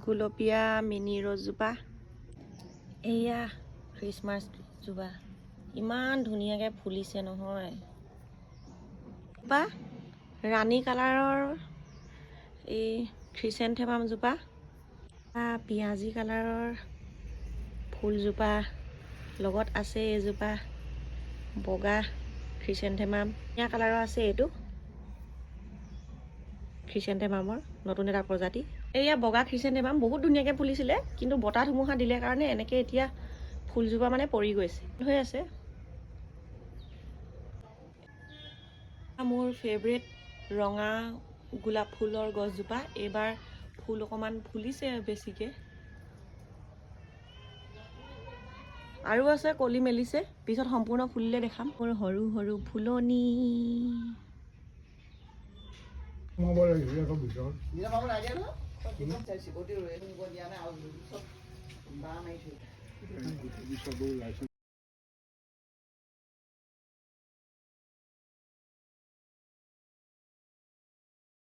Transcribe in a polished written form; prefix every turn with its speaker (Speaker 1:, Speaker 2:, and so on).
Speaker 1: গুলপীয়া মিনি ৰ'জজোপা, এয়া খ্ৰীষ্টমাছ জোপা ইমান ধুনীয়াকৈ ফুলিছে নহয়। জোপা ৰাণী কালাৰৰ এই ক্ৰিচেন্থেমামজোপা, পিঁয়াজী কালাৰৰ ফুলজোপা লগত আছে এজোপা বগা ক্ৰিচেন্থেমাম, ধুনীয়া কালাৰৰ আছে এইটো ক্ৰিচেন্থেমামৰ নতুন এটা প্ৰজাতি। এয়া বগা ক্ৰিচেন্থেমাম বহুত ধুনীয়াকৈ ফুলিছিলে, কিন্তু বতাহ ধুমুহা দিলে কাৰণে এনেকৈ এতিয়া ফুলজোপা মানে পৰি গৈছে হৈ আছে। মোৰ ফেভৰেট ৰঙা গোলাপ ফুলৰ গছজোপা, এইবাৰ ফুল অকণমান ফুলিছে বেছিকৈ, আৰু আছে কলি মেলিছে, পিছত সম্পূৰ্ণ ফুলিলে দেখাম। মোৰ সৰু সৰু ফুলনি